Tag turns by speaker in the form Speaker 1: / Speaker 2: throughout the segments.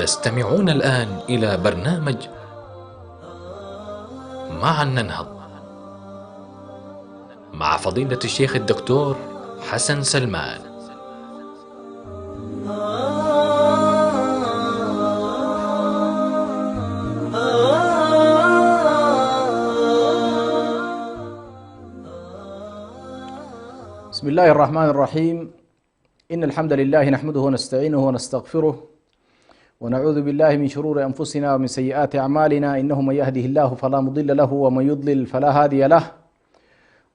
Speaker 1: تستمعون الآن إلى برنامج معا ننهض مع فضيلة الشيخ الدكتور حسن سلمان.
Speaker 2: بسم الله الرحمن الرحيم. إن الحمد لله نحمده ونستعينه ونستغفره ونعوذ بالله من شرور أنفسنا ومن سيئات أعمالنا، إنه من يهده الله فلا مضل له ومن يضلل فلا هادي له،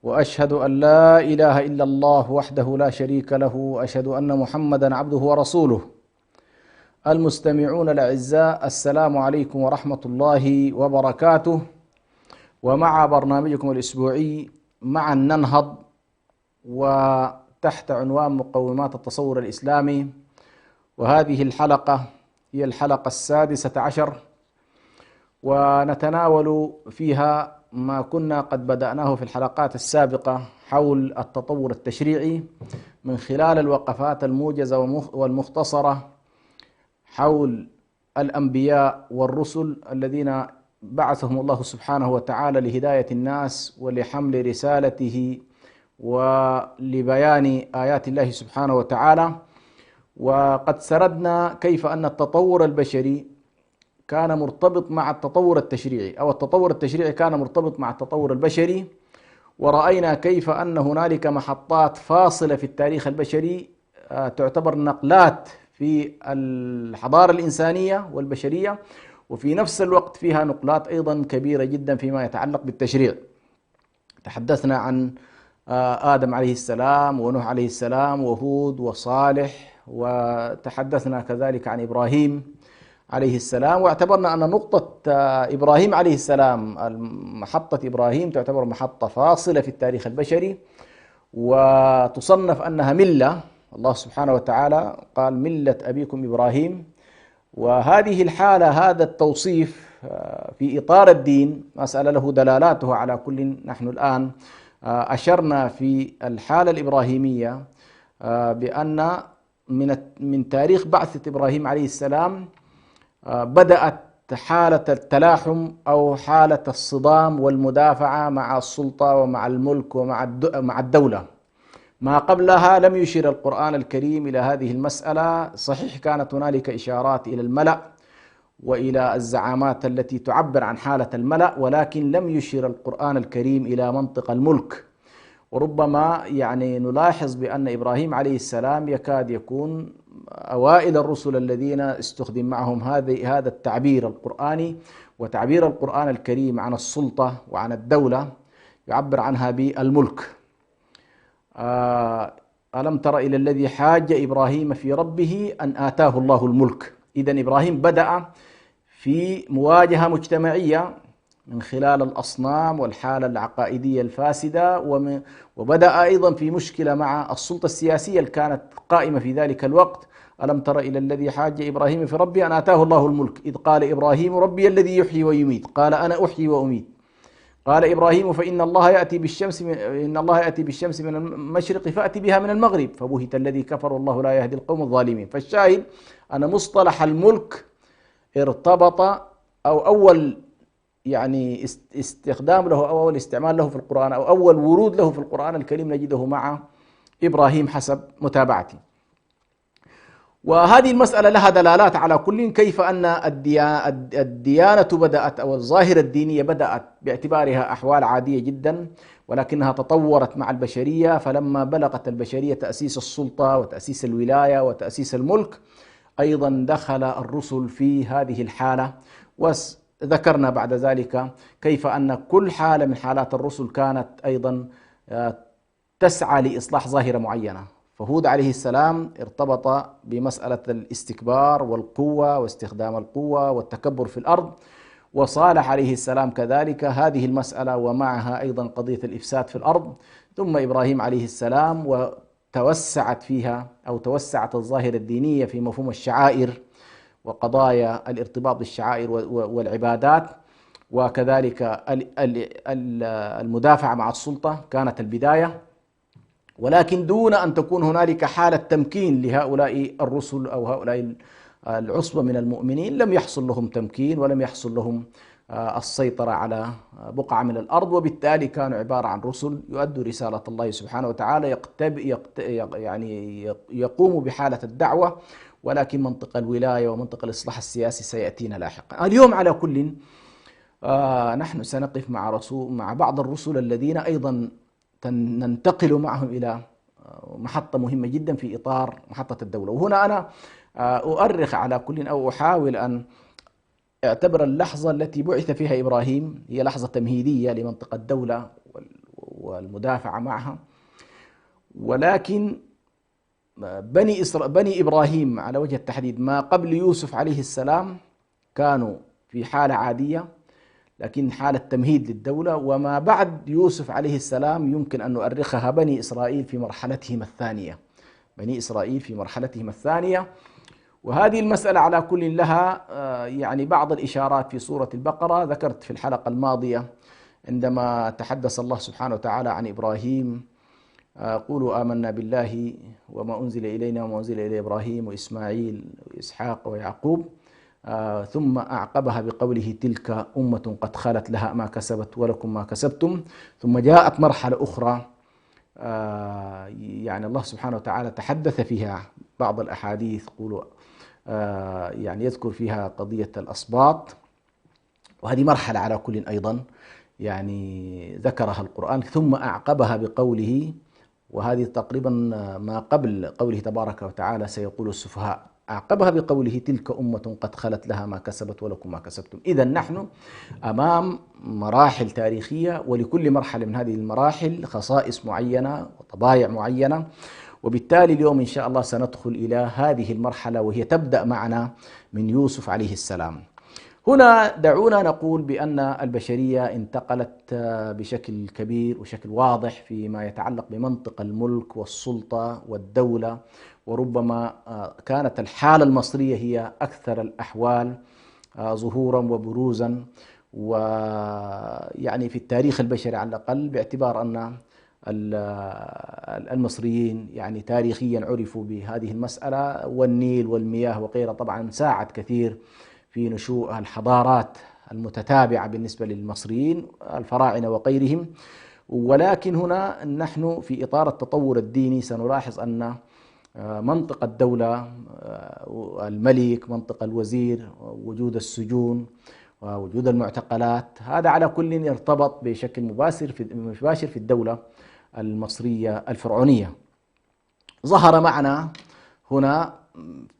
Speaker 2: وأشهد أن لا إله إلا الله وحده لا شريك له، وأشهد أن محمدا عبده ورسوله. المستمعون الأعزاء، السلام عليكم ورحمة الله وبركاته، ومع برنامجكم الأسبوعي معا ننهض، وتحت عنوان مقومات التصور الإسلامي، وهذه الحلقة هي الحلقة 16، ونتناول فيها ما كنا قد بدأناه في الحلقات السابقة حول التطور التشريعي من خلال الوقفات الموجزة والمختصرة حول الأنبياء والرسل الذين بعثهم الله سبحانه وتعالى لهداية الناس ولحمل رسالته ولبيان آيات الله سبحانه وتعالى. وقد سردنا كيف أن التطور البشري كان مرتبط مع التطور التشريعي، أو التطور التشريعي كان مرتبط مع التطور البشري، ورأينا كيف أن هنالك محطات فاصلة في التاريخ البشري تعتبر نقلات في الحضارة الإنسانية والبشرية، وفي نفس الوقت فيها نقلات أيضا كبيرة جدا فيما يتعلق بالتشريع. تحدثنا عن آدم عليه السلام ونوح عليه السلام وهود وصالح، وتحدثنا كذلك عن إبراهيم عليه السلام، واعتبرنا أن نقطة إبراهيم عليه السلام، محطة إبراهيم تعتبر محطة فاصلة في التاريخ البشري، وتصنف أنها ملة. الله سبحانه وتعالى قال ملة أبيكم إبراهيم، وهذه الحالة، هذا التوصيف في إطار الدين مسألة له دلالاته على كل. نحن الآن أشرنا في الحالة الإبراهيمية بأن من تاريخ بعثة إبراهيم عليه السلام بدأت حالة التلاحم أو حالة الصدام والمدافعة مع السلطة ومع الملك ومع الدولة. ما قبلها لم يشير القرآن الكريم إلى هذه المسألة. صحيح كانت هنالك إشارات إلى الملأ وإلى الزعامات التي تعبر عن حالة الملأ، ولكن لم يشير القرآن الكريم إلى منطق الملك. وربما نلاحظ بأن إبراهيم عليه السلام يكاد يكون أوائل الرسل الذين استخدم معهم هذا التعبير القرآني، وتعبير القرآن الكريم عن السلطة وعن الدولة يعبر عنها بالملك. ألم تر إلى الذي حاج إبراهيم في ربه أن آتاه الله الملك. إذن إبراهيم بدأ في مواجهة مجتمعية من خلال الأصنام والحالة العقائدية الفاسدة، وبدأ أيضا في مشكلة مع السلطة السياسية اللي كانت قائمة في ذلك الوقت. ألم تر إلى الذي حاج إبراهيم في ربه أن آتاه الله الملك إذ قال إبراهيم ربي الذي يحيي ويميت قال أنا أحيي وأميت. قال إبراهيم فإن الله يأتي بالشمس من المشرق فأتي بها من المغرب فبهت الذي كفر والله لا يهدي القوم الظالمين. فالشاهد أن مصطلح الملك ارتبط، أو أول استخدام له أو أول استعمال له في القرآن أو أول ورود له في القرآن الكريم نجده مع إبراهيم حسب متابعتي. وهذه المسألة لها دلالات على كل، كيف أن الديانة بدأت، أو الظاهرة الدينية بدأت باعتبارها أحوال عادية جدا، ولكنها تطورت مع البشرية. فلما بلغت البشرية تأسيس السلطة وتأسيس الولاية وتأسيس الملك، أيضا دخل الرسل في هذه الحالة. وذكرنا بعد ذلك كيف أن كل حالة من حالات الرسل كانت أيضا تسعى لإصلاح ظاهرة معينة. فهود عليه السلام ارتبط بمسألة الاستكبار والقوة واستخدام القوة والتكبر في الأرض، وصالح عليه السلام كذلك هذه المسألة ومعها أيضا قضية الإفساد في الأرض. ثم إبراهيم عليه السلام وتوسعت فيها، أو توسعت الظاهرة الدينية في مفهوم الشعائر وقضايا الارتباط بالشعائر والعبادات، وكذلك المدافعة مع السلطة كانت البداية، ولكن دون أن تكون هنالك حالة تمكين لهؤلاء الرسل أو هؤلاء العصبة من المؤمنين لم يحصل لهم تمكين ولم يحصل لهم السيطرة على بقعة من الأرض، وبالتالي كانوا عبارة عن رسل يؤدوا رسالة الله سبحانه وتعالى، يعني يقوموا بحالة الدعوة، ولكن منطق الولاية ومنطق الإصلاح السياسي سيأتينا لاحقا. اليوم على كل نحن سنقف مع بعض الرسل الذين أيضا ننتقل معهم إلى محطة مهمة جدا في إطار محطة الدولة. وهنا أنا أؤرخ على كل أو أحاول أن اعتبر اللحظة التي بعث فيها إبراهيم هي لحظة تمهيدية لمنطقة الدولة والمدافعة معها، ولكن بني إبراهيم على وجه التحديد ما قبل يوسف عليه السلام كانوا في حالة عادية، لكن حالة تمهيد للدولة. وما بعد يوسف عليه السلام يمكن أن نؤرخها بني إسرائيل في مرحلتهم الثانية، بني إسرائيل في مرحلتهم الثانية. وهذه المسألة على كل لها يعني بعض الإشارات في سورة البقرة. ذكرت في الحلقة الماضية عندما تحدث الله سبحانه وتعالى عن إبراهيم: قولوا آمنا بالله وما أنزل إلينا وما أنزل إلى إبراهيم وإسماعيل وإسحاق ويعقوب، ثم أعقبها بقوله: تلك أمة قد خلت لها ما كسبت ولكم ما كسبتم. ثم جاءت مرحلة أخرى يعني الله سبحانه وتعالى تحدث فيها بعض الأحاديث، قولوا يعني يذكر فيها قضية الأسباط، وهذه مرحلة على كل أيضا يعني ذكرها القرآن. ثم أعقبها بقوله، وهذه تقريبا ما قبل قوله تبارك وتعالى: سيقول السفهاء، أعقبها بقوله: تلك أمة قد خلت لها ما كسبت ولكم ما كسبتم. إذا نحن أمام مراحل تاريخية، ولكل مرحلة من هذه المراحل خصائص معينة وطبايع معينة، وبالتالي اليوم إن شاء الله سندخل إلى هذه المرحلة، وهي تبدأ معنا من يوسف عليه السلام. هنا دعونا نقول بأن البشرية انتقلت بشكل كبير وشكل واضح فيما يتعلق بمنطق الملك والسلطة والدولة، وربما كانت الحالة المصرية هي أكثر الأحوال ظهورا وبروزا، ويعني في التاريخ البشري على الأقل، باعتبار أن المصريين يعني تاريخيا عرفوا بهذه المسألة، والنيل والمياه وغيرها طبعا ساعد كثير في نشوء الحضارات المتتابعة بالنسبة للمصريين الفراعنة وغيرهم. ولكن هنا نحن في إطار التطور الديني سنلاحظ أن منطقة الدولة، الملك، منطقة الوزير، وجود السجون ووجود المعتقلات، هذا على كل يرتبط بشكل مباشر في الدولة المصرية الفرعونية. ظهر معنا هنا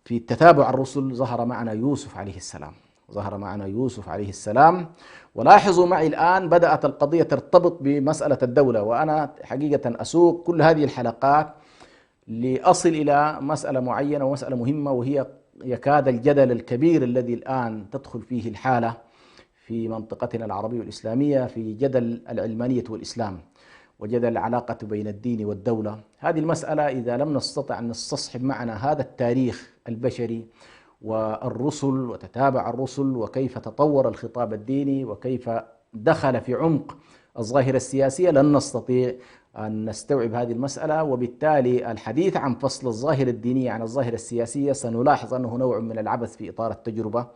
Speaker 2: في تتابع الرسل، ظهر معنا يوسف عليه السلام، ظهر معنا يوسف عليه السلام. ولاحظوا معي الآن بدأت القضية ترتبط بمسألة الدولة، وأنا حقيقة أسوق كل هذه الحلقات لأصل إلى مسألة معينة ومسألة مهمة، وهي يكاد الجدل الكبير الذي الآن تدخل فيه الحالة في منطقتنا العربية والإسلامية في جدل العلمانية والإسلام، وجدل العلاقة بين الدين والدولة. هذه المسألة إذا لم نستطع أن نستصحب معنا هذا التاريخ البشري والرسل وتتابع الرسل وكيف تطور الخطاب الديني وكيف دخل في عمق الظاهرة السياسية، لن نستطيع أن نستوعب هذه المسألة. وبالتالي الحديث عن فصل الظاهرة الدينية عن الظاهرة السياسية سنلاحظ أنه نوع من العبث في إطار التجربة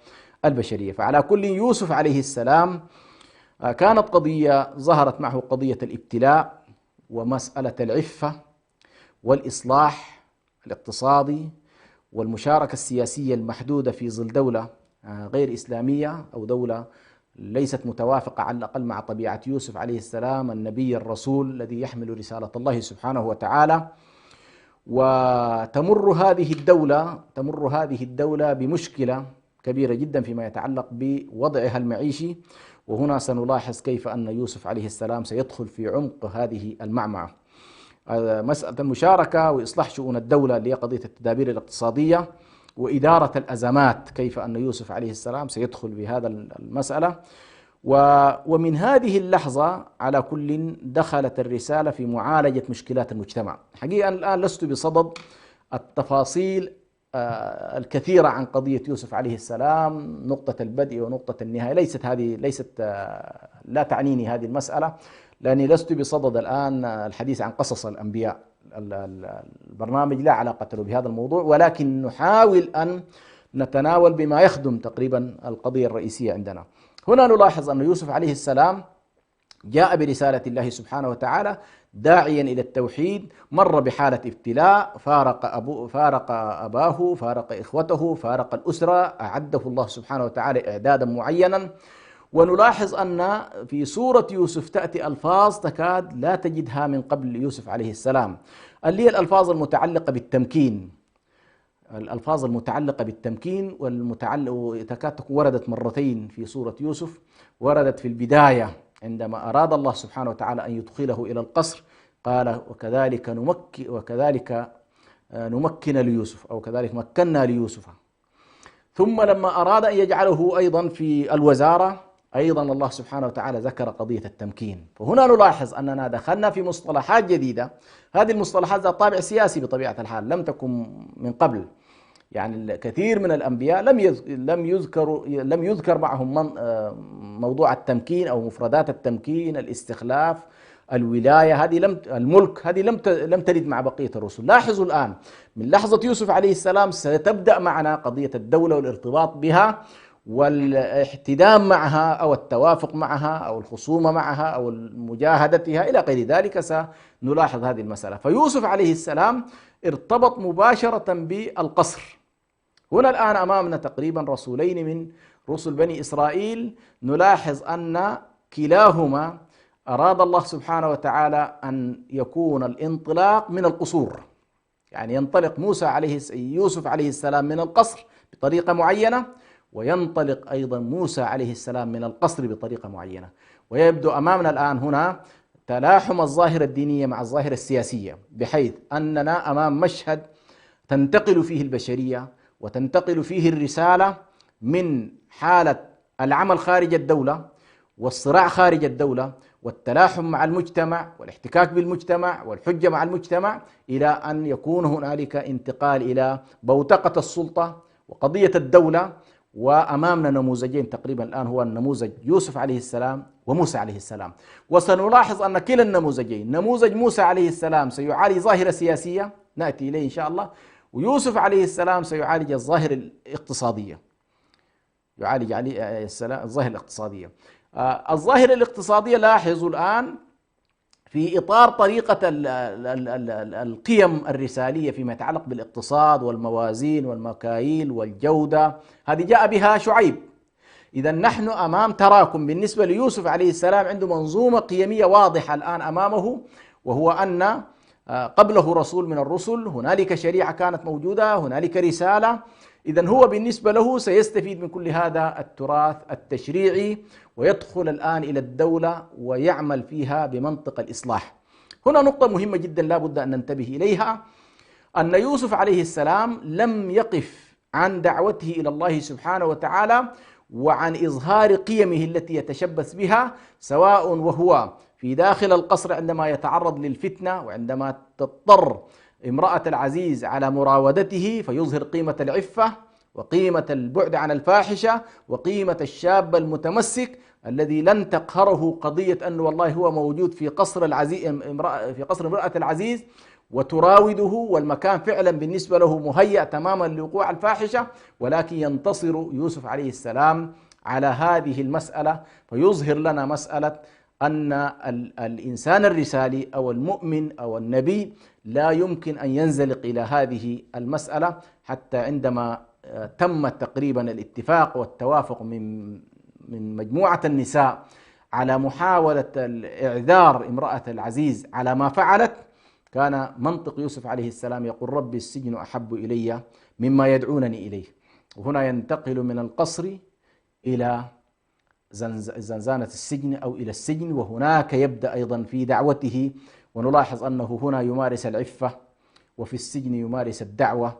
Speaker 2: البشرية. فعلى كل، يوسف عليه السلام كانت قضية ظهرت معه قضية الابتلاء ومسألة العفة والإصلاح الاقتصادي والمشاركة السياسية المحدودة في ظل دولة غير إسلامية أو دولة ليست متوافقة على الأقل مع طبيعة يوسف عليه السلام النبي الرسول الذي يحمل رسالة الله سبحانه وتعالى. وتمر هذه الدولة بمشكلة كبيرة جدا فيما يتعلق بوضعها المعيشي، وهنا سنلاحظ كيف أن يوسف عليه السلام سيدخل في عمق هذه المعمعة. مسألة المشاركة وإصلاح شؤون الدولة اللي هي قضية التدابير الاقتصادية وإدارة الأزمات، كيف أن يوسف عليه السلام سيدخل بهذا المسألة. ومن هذه اللحظة على كل دخلت الرسالة في معالجة مشكلات المجتمع. حقيقة الآن لست بصدد التفاصيل الكثيرة عن قضية يوسف عليه السلام، نقطة البدء ونقطة النهاية، ليست لا تعنيني هذه المسألة، لأني لست بصدد الآن الحديث عن قصص الأنبياء. البرنامج لا علاقة له بهذا الموضوع، ولكن نحاول أن نتناول بما يخدم تقريبا القضية الرئيسية عندنا. هنا نلاحظ أن يوسف عليه السلام جاء برسالة الله سبحانه وتعالى داعيا إلى التوحيد، مر بحالة ابتلاء، فارق أباه، فارق إخوته، فارق الأسرة، أعده الله سبحانه وتعالى إعدادا معينا. ونلاحظ أن في سورة يوسف تأتي ألفاظ تكاد لا تجدها من قبل يوسف عليه السلام، اللي هي الألفاظ المتعلقة بالتمكين، الألفاظ المتعلقة بالتمكين تكاد تكون وردت مرتين في سورة يوسف. وردت في البداية عندما أراد الله سبحانه وتعالى أن يدخله إلى القصر، قال وكذلك نمكن ليوسف، أو كذلك مكنا ليوسف. ثم لما أراد أن يجعله أيضا في الوزارة، أيضا الله سبحانه وتعالى ذكر قضية التمكين. فهنا نلاحظ أننا دخلنا في مصطلحات جديدة، هذه المصطلحات ذات طابع سياسي بطبيعة الحال، لم تكن من قبل. يعني الكثير من الأنبياء لم يذكر معهم موضوع التمكين أو مفردات التمكين، الاستخلاف، الولاية، الملك، هذه لم ترد مع بقية الرسل. لاحظوا الآن من لحظة يوسف عليه السلام ستبدأ معنا قضية الدولة والارتباط بها والاحتدام معها أو التوافق معها أو الخصومة معها أو مجاهدتها إلى غير ذلك. سنلاحظ هذه المسألة. فيوسف عليه السلام ارتبط مباشرة بالقصر. هنا الآن أمامنا تقريبا رسولين من رسل بني إسرائيل، نلاحظ أن كلاهما أراد الله سبحانه وتعالى أن يكون الانطلاق من القصور، يعني ينطلق يوسف عليه السلام من القصر بطريقة معينة، وينطلق أيضا موسى عليه السلام من القصر بطريقة معينة. ويبدو أمامنا الآن هنا تلاحم الظاهرة الدينية مع الظاهرة السياسية، بحيث أننا أمام مشهد تنتقل فيه البشرية وتنتقل فيه الرسالة من حالة العمل خارج الدولة والصراع خارج الدولة والتلاحم مع المجتمع والاحتكاك بالمجتمع والحجة مع المجتمع، إلى أن يكون هنالك انتقال إلى بوتقة السلطة وقضية الدولة. وأمامنا نموذجين تقريبا الآن، هو النموذج يوسف عليه السلام وموسى عليه السلام. وسنلاحظ أن كلا النموذجين، نموذج موسى عليه السلام سيعالج ظاهرة سياسية نأتي إليه إن شاء الله، ويوسف عليه السلام سيعالج الظاهرة الاقتصادية، يعالج عليه السلام الظاهرة الاقتصادية. الظاهرة الاقتصادية لاحظوا الآن في إطار طريقة القيم الرسالية فيما يتعلق بالاقتصاد والموازين والمكاييل والجودة، هذه جاء بها شعيب. إذا نحن أمام تراكم. بالنسبة ليوسف عليه السلام عنده منظومة قيمية واضحة الآن أمامه، وهو أن قبله رسول من الرسل، هنالك شريعة كانت موجودة، هنالك رسالة. إذا هو بالنسبة له سيستفيد من كل هذا التراث التشريعي، ويدخل الآن إلى الدولة ويعمل فيها بمنطق الإصلاح. هنا نقطة مهمة جدا لا بد أن ننتبه إليها، أن يوسف عليه السلام لم يقف عن دعوته إلى الله سبحانه وتعالى وعن إظهار قيمه التي يتشبث بها، سواء وهو في داخل القصر عندما يتعرض للفتنة، وعندما تضطر امرأة العزيز على مراودته فيظهر قيمة العفة وقيمة البعد عن الفاحشة وقيمة الشاب المتمسك الذي لن تقهره قضية أنه والله هو موجود في قصر امرأة العزيز وتراوده، والمكان فعلا بالنسبة له مهيأ تماما لوقوع الفاحشة، ولكن ينتصر يوسف عليه السلام على هذه المسألة، فيظهر لنا مسألة أن الإنسان الرسالي أو المؤمن أو النبي لا يمكن أن ينزلق إلى هذه المسألة، حتى عندما تم تقريبا الاتفاق والتوافق من مجموعة النساء على محاولة إعذار امرأة العزيز على ما فعلت، كان منطق يوسف عليه السلام يقول ربي السجن أحب إلي مما يدعونني إليه. وهنا ينتقل من القصر إلى زنزانة السجن أو إلى السجن، وهناك يبدأ أيضا في دعوته. ونلاحظ أنه هنا يمارس العفة، وفي السجن يمارس الدعوة،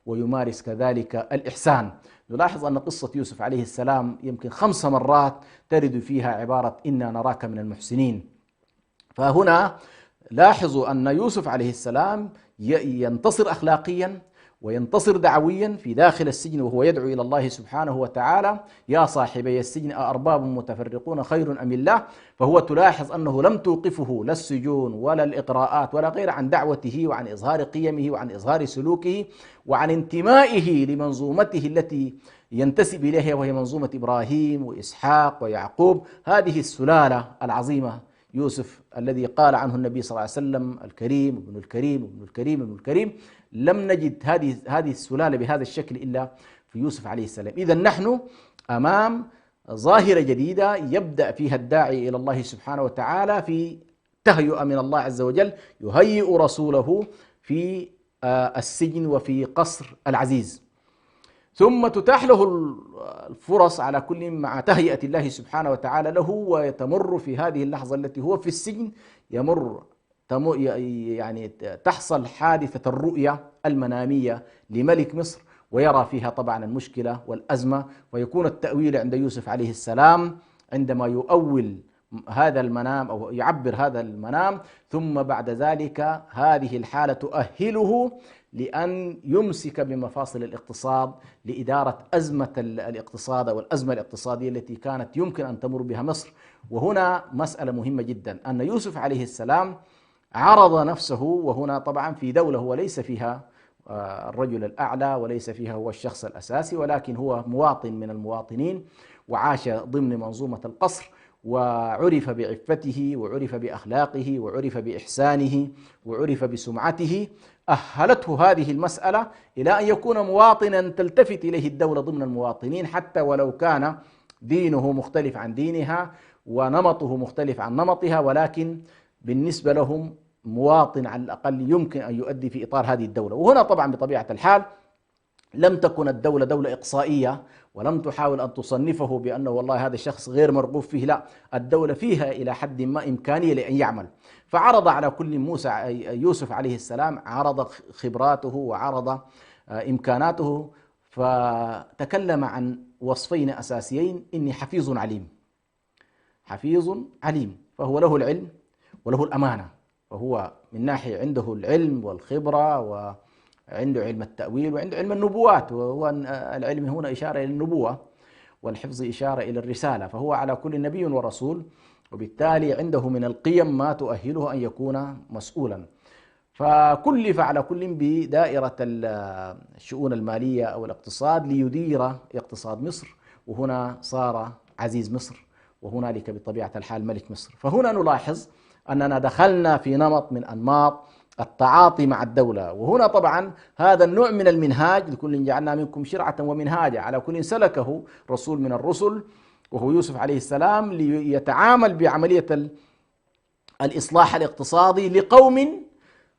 Speaker 2: ويمارس كذلك الإحسان. نلاحظ أن قصة يوسف عليه السلام يمكن 5 مرات ترد فيها عبارة إنا نراك من المحسنين. فهنا لاحظوا أن يوسف عليه السلام ينتصر أخلاقيا، وينتصر دعويا في داخل السجن وهو يدعو إلى الله سبحانه وتعالى: يا صاحبي السجن أأرباب متفرقون خير أم الله؟ فهو تلاحظ أنه لم توقفه لا السجون ولا الإقراءات ولا غير عن دعوته وعن إظهار قيمه وعن إظهار سلوكه وعن انتمائه لمنظومته التي ينتسب إليها، وهي منظومة إبراهيم وإسحاق ويعقوب، هذه السلالة العظيمة. يوسف الذي قال عنه النبي صلى الله عليه وسلم: الكريم ابن الكريم ابن الكريم ابن الكريم. لم نجد هذه السلالة بهذا الشكل إلا في يوسف عليه السلام. إذا نحن أمام ظاهرة جديدة يبدأ فيها الداعي إلى الله سبحانه وتعالى في تهيئة من الله عز وجل، يهيئ رسوله في السجن وفي قصر العزيز، ثم تتاح له الفرص على كل مع تهيئة الله سبحانه وتعالى له، ويتمر في هذه اللحظة التي هو في السجن يعني تحصل حادثة الرؤية المنامية لملك مصر، ويرى فيها طبعا المشكلة والأزمة، ويكون التأويل عند يوسف عليه السلام عندما يؤول هذا المنام أو يعبر هذا المنام، ثم بعد ذلك هذه الحالة تؤهله لأن يمسك بمفاصل الاقتصاد لإدارة أزمة الاقتصاد أو الأزمة الاقتصادية التي كانت يمكن أن تمر بها مصر. وهنا مسألة مهمة جدا، أن يوسف عليه السلام عرض نفسه، وهنا طبعا في دولة هو ليس فيها الرجل الأعلى وليس فيها هو الشخص الأساسي، ولكن هو مواطن من المواطنين وعاش ضمن منظومة القصر، وعرف بعفته وعرف بأخلاقه وعرف بإحسانه وعرف بسمعته. أهلته هذه المسألة إلى أن يكون مواطنا تلتفت إليه الدولة ضمن المواطنين، حتى ولو كان دينه مختلف عن دينها ونمطه مختلف عن نمطها، ولكن بالنسبة لهم مواطن على الأقل يمكن أن يؤدي في إطار هذه الدولة. وهنا طبعا بطبيعة الحال لم تكن الدولة دولة إقصائية، ولم تحاول أن تصنفه بأنه والله هذا الشخص غير مرغوب فيه، لا، الدولة فيها إلى حد ما إمكانية لأن يعمل. فعرض على كل يوسف عليه السلام، عرض خبراته وعرض إمكاناته، فتكلم عن وصفين أساسيين: إني حفيظ عليم. حفيظ عليم، فهو له العلم وله الأمانة، فهو من ناحية عنده العلم والخبرة وعنده علم التأويل وعنده علم النبوات، وهو العلم هنا إشارة إلى النبوة والحفظ إشارة إلى الرسالة، فهو على كل نبي ورسول، وبالتالي عنده من القيم ما تؤهله أن يكون مسؤولا. فكلف على كل بدائرة الشؤون المالية أو الاقتصاد ليدير اقتصاد مصر، وهنا صار عزيز مصر، وهنالك بطبيعة الحال ملك مصر. فهنا نلاحظ أننا دخلنا في نمط من أنماط التعاطي مع الدولة، وهنا طبعا هذا النوع من المنهاج: لكل جعلنا منكم شرعة ومنهاجا، على كل سلكه رسول من الرسل وهو يوسف عليه السلام، ليتعامل بعملية الإصلاح الاقتصادي لقوم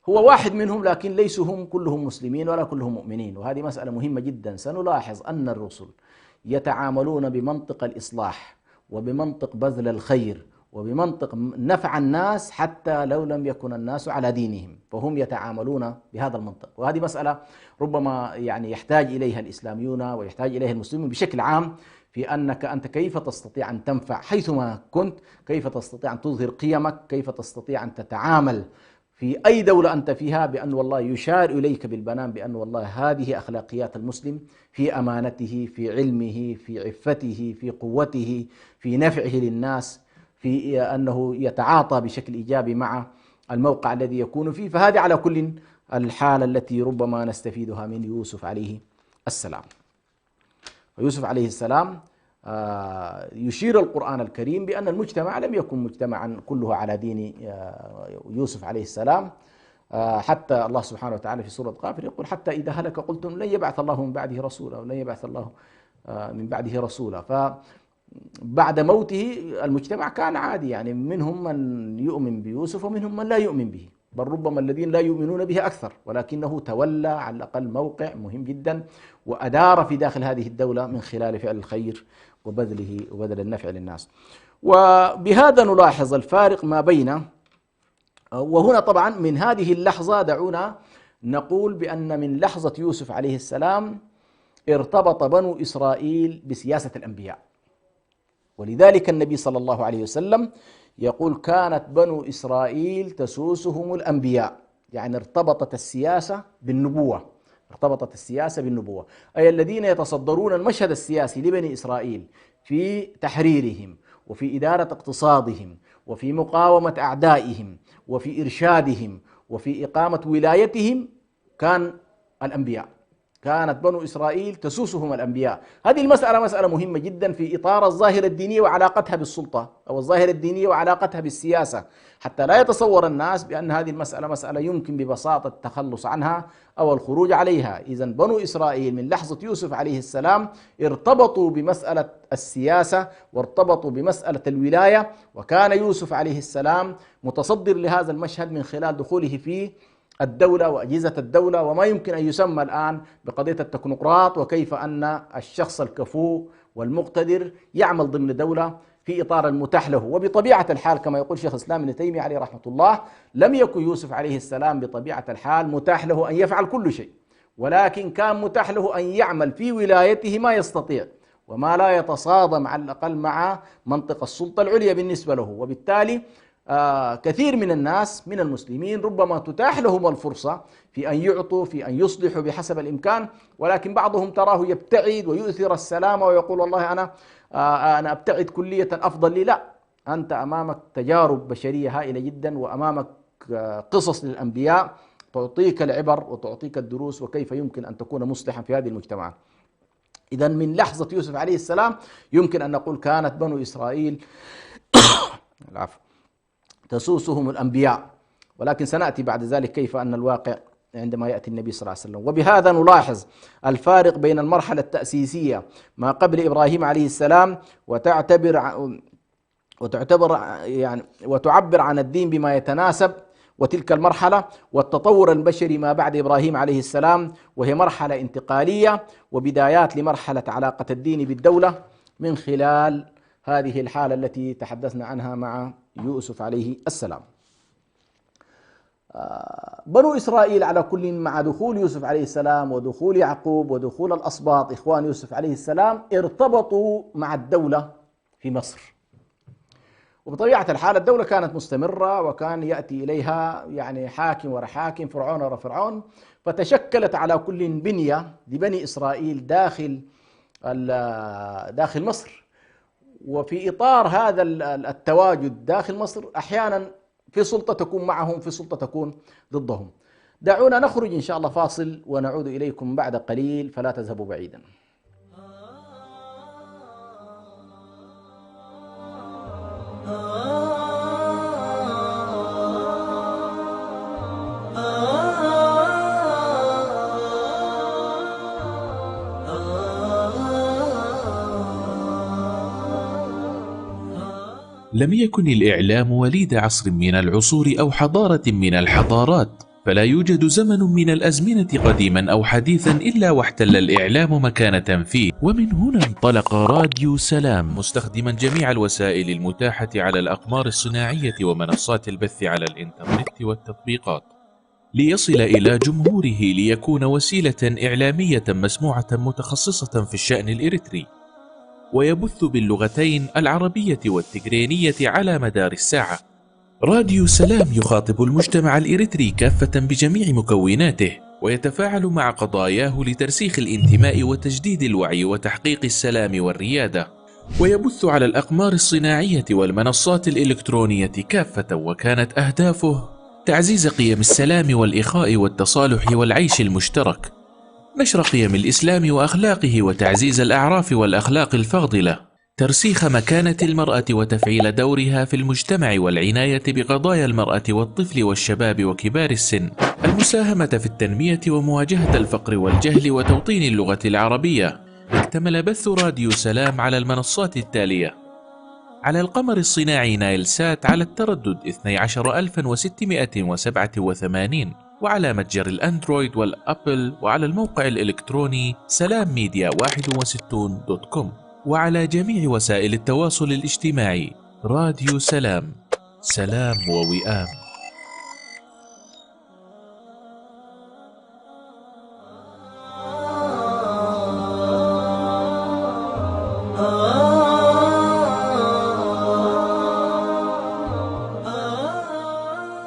Speaker 2: هو واحد منهم، لكن ليسوا هم كلهم مسلمين ولا كلهم مؤمنين. وهذه مسألة مهمة جدا. سنلاحظ أن الرسل يتعاملون بمنطق الإصلاح وبمنطق بذل الخير وبمنطق نفع الناس حتى لو لم يكن الناس على دينهم، فهم يتعاملون بهذا المنطق. وهذه مسألة ربما يعني يحتاج إليها الإسلاميون ويحتاج إليها المسلمون بشكل عام، في أنك أنت كيف تستطيع أن تنفع حيثما كنت، كيف تستطيع أن تظهر قيمك، كيف تستطيع أن تتعامل في أي دولة أنت فيها بأن والله يشار إليك بالبنان بأن والله هذه أخلاقيات المسلم في أمانته، في علمه، في عفته، في قوته، في نفعه للناس، في أنه يتعاطى بشكل إيجابي مع الموقع الذي يكون فيه. فهذه على كل الحالة التي ربما نستفيدها من يوسف عليه السلام. ويوسف عليه السلام يشير القرآن الكريم بأن المجتمع لم يكن مجتمعا كله على دين يوسف عليه السلام، حتى الله سبحانه وتعالى في سورة غافر يقول: حتى إذا هلك قلتم لن يبعث الله من بعده رسولا، ولن يبعث الله من بعده رسولا. فبعد موته المجتمع كان عادي، يعني منهم من يؤمن بيوسف ومنهم من لا يؤمن به، بل ربما الذين لا يؤمنون به أكثر، ولكنه تولى على الأقل موقع مهم جدا وأدار في داخل هذه الدولة من خلال فعل الخير وبذل النفع للناس. وبهذا نلاحظ الفارق ما بين، وهنا طبعا من هذه اللحظة دعونا نقول بأن من لحظة يوسف عليه السلام ارتبط بنو إسرائيل بسياسة الأنبياء، ولذلك النبي صلى الله عليه وسلم يقول: كانت بنو إسرائيل تسوسهم الأنبياء، يعني ارتبطت السياسة بالنبوة، ارتبطت السياسة بالنبوة، أي الذين يتصدرون المشهد السياسي لبني إسرائيل في تحريرهم وفي إدارة اقتصادهم وفي مقاومة أعدائهم وفي إرشادهم وفي إقامة ولايتهم كان الأنبياء. كانت بنو إسرائيل تسوسهم الأنبياء. هذه المسألة مسألة مهمة جدا في إطار الظاهرة الدينية وعلاقتها بالسلطة، أو الظاهرة الدينية وعلاقتها بالسياسة، حتى لا يتصور الناس بأن هذه المسألة مسألة يمكن ببساطة التخلص عنها أو الخروج عليها. إذن بنو إسرائيل من لحظة يوسف عليه السلام ارتبطوا بمسألة السياسة وارتبطوا بمسألة الولاية، وكان يوسف عليه السلام متصدر لهذا المشهد من خلال دخوله في الدولة وأجهزة الدولة، وما يمكن أن يسمى الآن بقضية التكنوقراط، وكيف أن الشخص الكفو والمقتدر يعمل ضمن دولة في إطار المتاح له. وبطبيعة الحال كما يقول شيخ الإسلام ابن تيمية عليه رحمة الله، لم يكن يوسف عليه السلام بطبيعة الحال متاح له أن يفعل كل شيء، ولكن كان متاح له أن يعمل في ولايته ما يستطيع وما لا يتصادم على الأقل مع منطق السلطة العليا بالنسبة له. وبالتالي كثير من الناس من المسلمين ربما تتاح لهم الفرصة في أن يعطوا، في أن يصلحوا بحسب الإمكان، ولكن بعضهم تراه يبتعد ويؤثر السلام ويقول والله أنا أبتعد كلية أفضل لي. لا، أنت أمامك تجارب بشرية هائلة جدا، وأمامك قصص للأنبياء تعطيك العبر وتعطيك الدروس وكيف يمكن أن تكون مصلحا في هذه المجتمعات. إذن من لحظة يوسف عليه السلام يمكن أن نقول كانت بنو إسرائيل العفو تسوسهم الأنبياء، ولكن سنأتي بعد ذلك كيف أن الواقع عندما يأتي النبي صلى الله عليه وسلم. وبهذا نلاحظ الفارق بين المرحلة التأسيسية ما قبل إبراهيم عليه السلام وتعبر عن الدين بما يتناسب، وتلك المرحلة والتطور البشري ما بعد إبراهيم عليه السلام، وهي مرحلة انتقالية وبدايات لمرحلة علاقة الدين بالدولة من خلال هذه الحالة التي تحدثنا عنها مع يوسف عليه السلام. بنو إسرائيل على كل مع دخول يوسف عليه السلام ودخول يعقوب ودخول الأسباط إخوان يوسف عليه السلام ارتبطوا مع الدولة في مصر. وبطبيعة الحال الدولة كانت مستمرة، وكان يأتي إليها يعني حاكم ورا حاكم، فرعون ورا فرعون، فتشكلت على كل بنية لبني إسرائيل داخل مصر. وفي إطار هذا التواجد داخل مصر أحيانا في سلطة تكون معهم، في سلطة تكون ضدهم. دعونا نخرج إن شاء الله فاصل ونعود إليكم بعد قليل، فلا تذهبوا بعيدا.
Speaker 3: لم يكن الإعلام وليد عصر من العصور أو حضارة من الحضارات، فلا يوجد زمن من الأزمنة قديما أو حديثا إلا واحتل الإعلام مكانة فيه. ومن هنا انطلق راديو سلام مستخدما جميع الوسائل المتاحة على الأقمار الصناعية ومنصات البث على الإنترنت والتطبيقات ليصل إلى جمهوره، ليكون وسيلة إعلامية مسموعة متخصصة في الشأن الإريتري، ويبث باللغتين العربية والتجرينية على مدار الساعة. راديو سلام يخاطب المجتمع الإريتري كافة بجميع مكوناته، ويتفاعل مع قضاياه لترسيخ الانتماء وتجديد الوعي وتحقيق السلام والريادة، ويبث على الأقمار الصناعية والمنصات الإلكترونية كافة. وكانت أهدافه تعزيز قيم السلام والإخاء والتصالح والعيش المشترك، نشر قيم الإسلام وأخلاقه وتعزيز الأعراف والأخلاق الفاضلة، ترسيخ مكانة المرأة وتفعيل دورها في المجتمع والعناية بقضايا المرأة والطفل والشباب وكبار السن، المساهمة في التنمية ومواجهة الفقر والجهل وتوطين اللغة العربية. اكتمل بث راديو سلام على المنصات التالية: على القمر الصناعي نايل سات على التردد 12687، وعلى متجر الأندرويد والأبل، وعلى الموقع الإلكتروني سلامميديا61.com، وعلى جميع وسائل التواصل الاجتماعي. راديو سلام، سلام ووئام.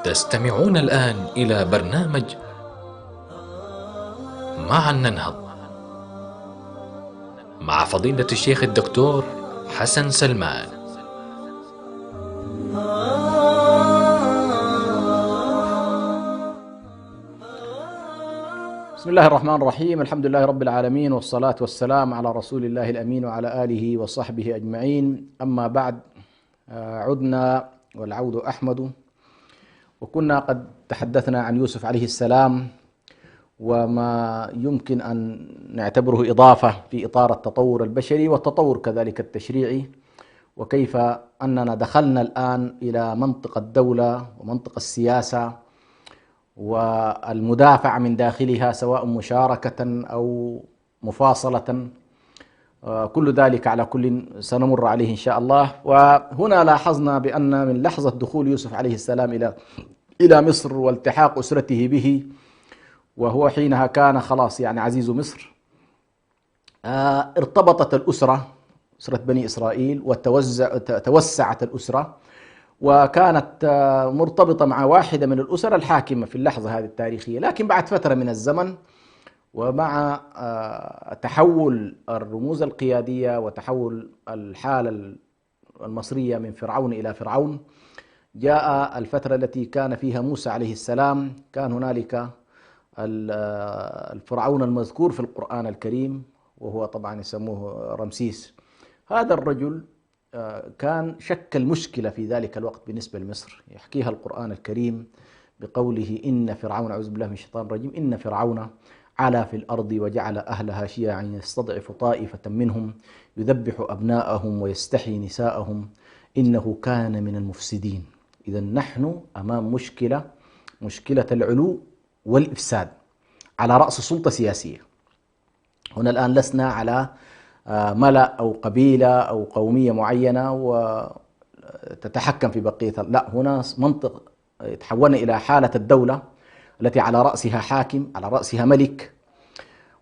Speaker 1: تستمعون الآن إلى برنامج معا ننهض مع فضيلة الشيخ الدكتور حسن سلمان.
Speaker 2: بسم الله الرحمن الرحيم، الحمد لله رب العالمين، والصلاة والسلام على رسول الله الأمين وعلى آله وصحبه أجمعين. أما بعد، عدنا والعود أحمد، وكنا قد تحدثنا عن يوسف عليه السلام وما يمكن أن نعتبره إضافة في إطار التطور البشري والتطور كذلك التشريعي، وكيف أننا دخلنا الآن إلى منطقة الدولة ومنطقة السياسة والمدافع من داخلها، سواء مشاركة أو مفاصلة. كل ذلك على كل سنمر عليه إن شاء الله. وهنا لاحظنا بأن من لحظة دخول يوسف عليه السلام إلى مصر والتحاق أسرته به، وهو حينها كان خلاص يعني عزيز مصر، ارتبطت الأسرة، أسرة بني إسرائيل، وتوسعت الأسرة، وكانت مرتبطة مع واحدة من الأسر الحاكمة في اللحظة هذه التاريخية. لكن بعد فترة من الزمن، ومع تحول الرموز القيادية وتحول الحالة المصرية من فرعون إلى فرعون، جاء الفترة التي كان فيها موسى عليه السلام. كان هنالك الفرعون المذكور في القرآن الكريم، وهو طبعا يسموه رمسيس. هذا الرجل كان شكل مشكلة في ذلك الوقت بالنسبة لمصر، يحكيها القرآن الكريم بقوله: إن فرعون، أعوذ بالله من الشيطان الرجيم، إن فرعون علا في الأرض وجعل أهلها شيعا يستضعف طائفة منهم يذبح أبناءهم ويستحيي نساءهم إنه كان من المفسدين. إذا نحن أمام مشكلة العلو والإفساد على رأس سلطة سياسية. هنا الآن لسنا على ملأ أو قبيلة أو قومية معينة وتتحكم في بقية، لا، هنا منطق تحولنا إلى حالة الدولة التي على رأسها حاكم، على رأسها ملك.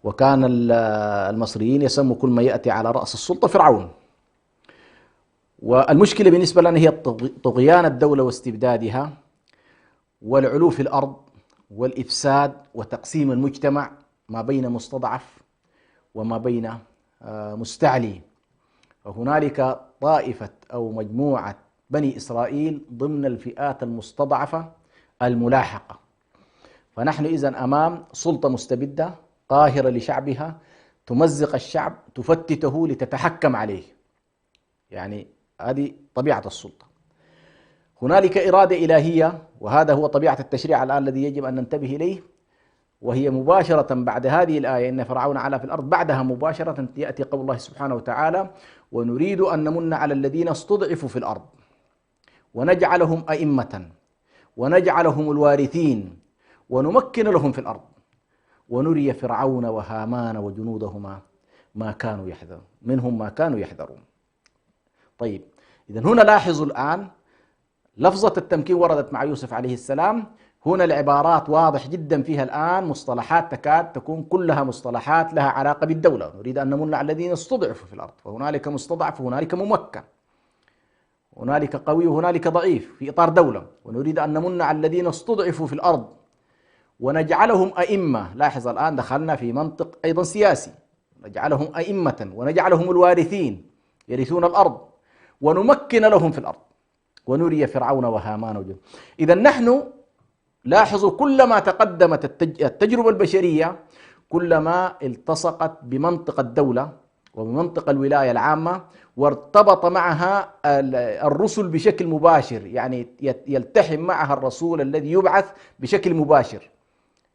Speaker 2: وكان المصريين يسموا كل ما يأتي على رأس السلطة فرعون. والمشكلة بالنسبة لنا هي طغيان الدولة واستبدادها، والعلو في الأرض، والإفساد وتقسيم المجتمع ما بين مستضعف وما بين مستعلي. وهنالك طائفة أو مجموعة بني إسرائيل ضمن الفئات المستضعفة الملاحقة. فنحن إذن أمام سلطة مستبدة قاهرة لشعبها، تمزق الشعب، تفتته لتتحكم عليه. يعني هذه طبيعة السلطة. هنالك إرادة إلهية، وهذا هو طبيعة التشريع الآن الذي يجب أن ننتبه إليه، وهي مباشرة بعد هذه الآية إن فرعون علا في الأرض، بعدها مباشرة يأتي قول الله سبحانه وتعالى: ونريد أن نمن على الذين استضعفوا في الأرض ونجعلهم أئمة ونجعلهم الوارثين ونمكن لهم في الأرض ونري فرعون وهامان وجنودهما ما كانوا يحذرون منهم ما كانوا يحذرون. طيب، إذن هنا لاحظوا الآن لفظة التمكين وردت مع يوسف عليه السلام. هنا العبارات واضح جدا فيها الآن مصطلحات تكاد تكون كلها مصطلحات لها علاقة بالدولة. نريد أن نمن على الذين استضعفوا في الأرض، فهنالك مستضعف وهنالك ممكن، هنالك قوي وهنالك ضعيف في إطار دولة. ونريد أن نمن على الذين استضعفوا في الأرض ونجعلهم أئمة. لاحظ الآن دخلنا في منطق أيضا سياسي، نجعلهم أئمة ونجعلهم الوارثين يرثون الأرض ونمكن لهم في الأرض ونري فرعون وهامان وجنود. إذا نحن لاحظوا كلما تقدمت التجربة البشرية كلما التصقت بمنطق الدولة وبمنطق الولاية العامة، وارتبط معها الرسل بشكل مباشر، يعني يلتحم معها الرسول الذي يبعث بشكل مباشر.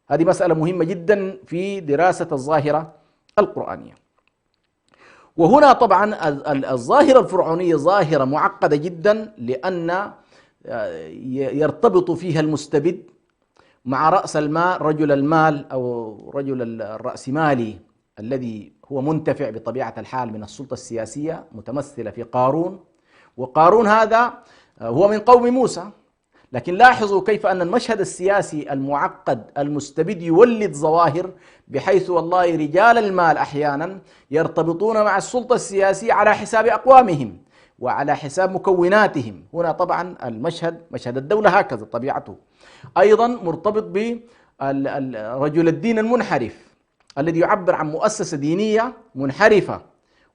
Speaker 2: هذه مسألة مهمة جدا في دراسة الظاهرة القرآنية. وهنا طبعا الظاهرة الفرعونية ظاهرة معقدة جدا، لأن يرتبط فيها المستبد مع رأس المال، رجل المال أو رجل الرأسمالي الذي هو منتفع بطبيعة الحال من السلطة السياسية، متمثلة في قارون. وقارون هذا هو من قوم موسى. لكن لاحظوا كيف أن المشهد السياسي المعقد المستبد يولد ظواهر، بحيث والله رجال المال أحيانا يرتبطون مع السلطة السياسية على حساب أقوامهم وعلى حساب مكوناتهم. هنا طبعا مشهد الدولة هكذا طبيعته. أيضا مرتبط برجل الدين المنحرف الذي يعبر عن مؤسسة دينية منحرفة،